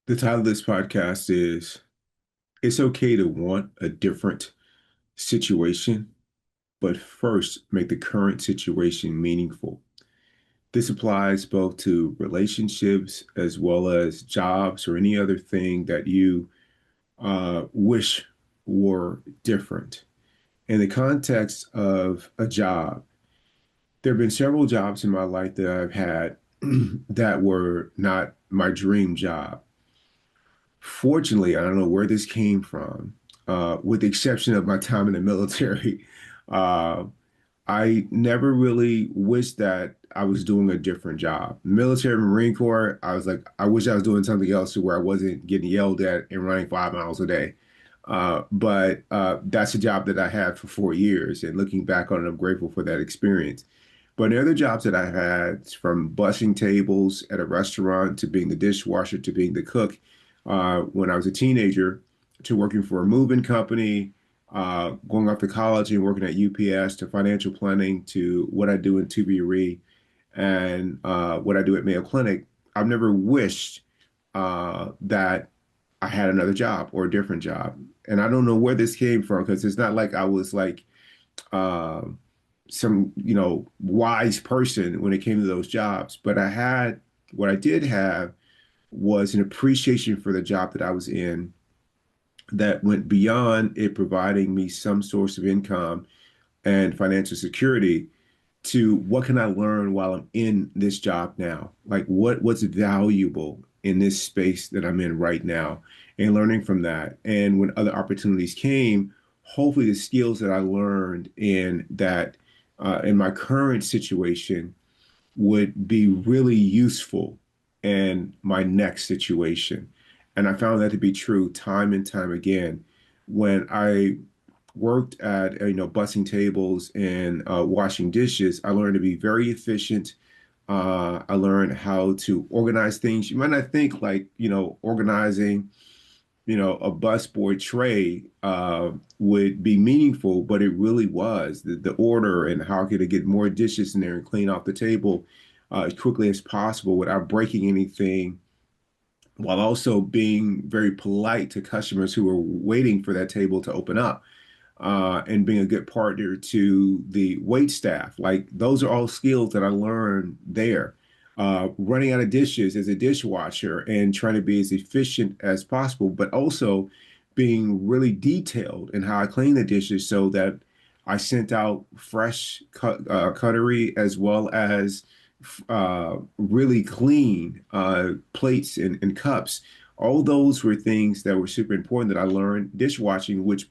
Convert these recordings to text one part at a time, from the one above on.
The title of this podcast is It's Okay to Want a Different Situation, but first make the current situation meaningful. This applies both to relationships as well as jobs or any other thing that you wish were different. In the context of a job, there have been several jobs in my life that I've had that were not my dream job. Fortunately, I don't know where this came from, with the exception of my time in the military. Uh, I never really wished that I was doing a different job. Military Marine Corps, I was like, I wish I was doing something else to where I wasn't getting yelled at and running 5 miles a day. But that's a job that I had for 4 years. And looking back on it, I'm grateful for that experience. But the other jobs that I had, from bussing tables at a restaurant to being the dishwasher to being the cook, when I was a teenager, to working for a moving company, going off to college and working at UPS, to financial planning, to what I do in ToBeRe and what I do at Mayo Clinic, I've never wished that I had another job or a different job. And I don't know where this came from because it's not like I was like uh, some, wise person when it came to those jobs. But what I did have was an appreciation for the job that I was in that went beyond it providing me some source of income and financial security to what can I learn while I'm in this job now? Like what's valuable in this space that I'm in right now and learning from that. And when other opportunities came, hopefully the skills that I learned in my current situation would be really useful in my next situation. And I found that to be true time and time again. When I worked at, bussing tables and washing dishes, I learned to be very efficient. I learned how to organize things. You might not think like, organizing, a busboy tray would be meaningful, but it really was. The order and how could I get more dishes in there and clean off the table as quickly as possible without breaking anything, while also being very polite to customers who were waiting for that table to open up, and being a good partner to the wait staff. Like those are all skills that I learned there. Running out of dishes as a dishwasher and trying to be as efficient as possible, but also being really detailed in how I clean the dishes so that I sent out fresh cutlery as well as really clean plates and cups. All those were things that were super important that I learned dishwashing, which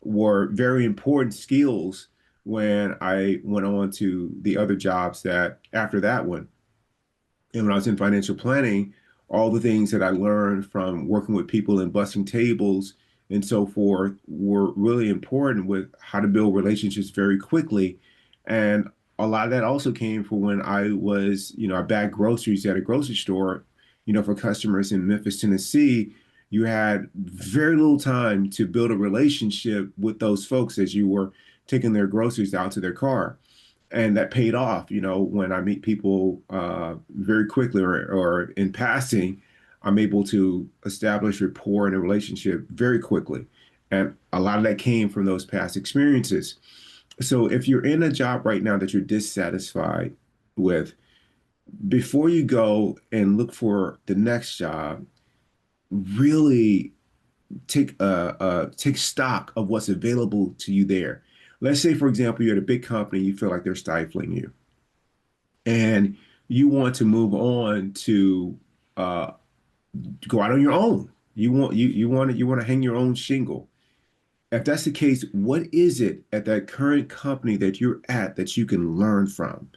were very important skills when I went on to the other jobs that after that one. And when I was in financial planning, all the things that I learned from working with people and bussing tables and so forth were really important with how to build relationships very quickly. And a lot of that also came from when I was, I bagged groceries at a grocery store, for customers in Memphis, Tennessee. You had very little time to build a relationship with those folks as you were taking their groceries out to their car, and that paid off. When I meet people very quickly or in passing, I'm able to establish rapport and a relationship very quickly. And a lot of that came from those past experiences. So if you're in a job right now that you're dissatisfied with, before you go and look for the next job, really take stock of what's available to you there. Let's say, for example, you're at a big company, you feel like they're stifling you, and you want to move on to uh, go out on your own. You want to hang your own shingle. If that's the case, what is it at that current company that you're at that you can learn from?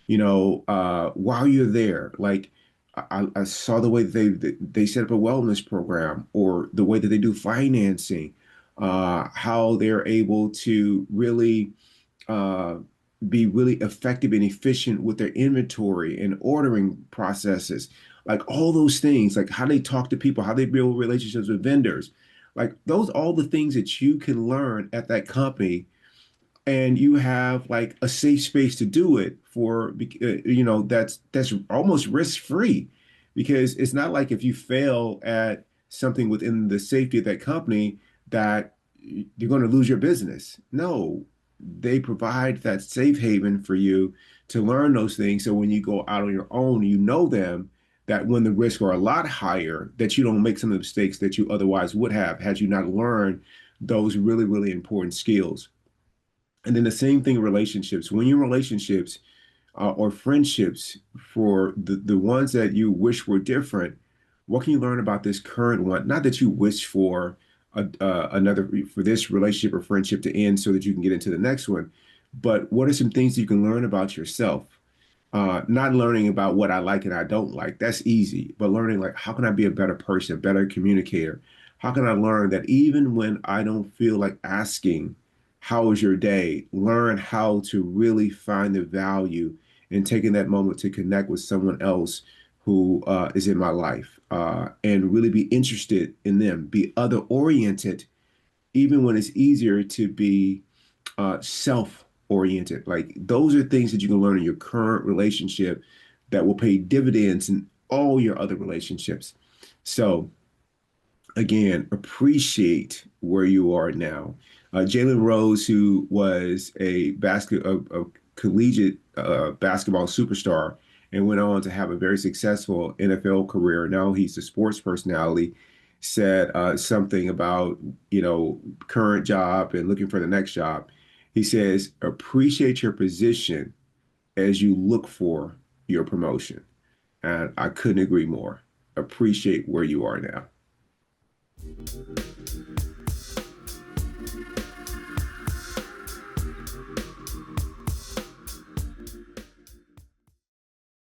While you're there, like I saw the way they set up a wellness program, or the way that they do financing, how they're able to really uh, be really effective and efficient with their inventory and ordering processes, like all those things, like how they talk to people, how they build relationships with vendors, like those, all the things that you can learn at that company, and you have like a safe space to do it for, that's almost risk free because it's not like if you fail at something within the safety of that company that you're going to lose your business. No, they provide that safe haven for you to learn those things. So when you go out on your own, you know them, that when the risks are a lot higher, that you don't make some of the mistakes that you otherwise would have had you not learned those really, really important skills. And then the same thing in relationships. When your relationships or friendships for the ones that you wish were different, what can you learn about this current one? Not that you wish for another for this relationship or friendship to end so that you can get into the next one, but what are some things you can learn about yourself? Not learning about what I like and I don't like. That's easy. But learning like how can I be a better person, a better communicator? How can I learn that even when I don't feel like asking, how was your day? Learn how to really find the value in taking that moment to connect with someone else who is in my life and really be interested in them, be other oriented, even when it's easier to be self-oriented. Like those are things that you can learn in your current relationship that will pay dividends in all your other relationships. So again, appreciate where you are now. Jalen Rose, who was a collegiate basketball superstar and went on to have a very successful NFL career. Now he's a sports personality. Said something about current job and looking for the next job. He says, appreciate your position as you look for your promotion. And I couldn't agree more. Appreciate where you are now.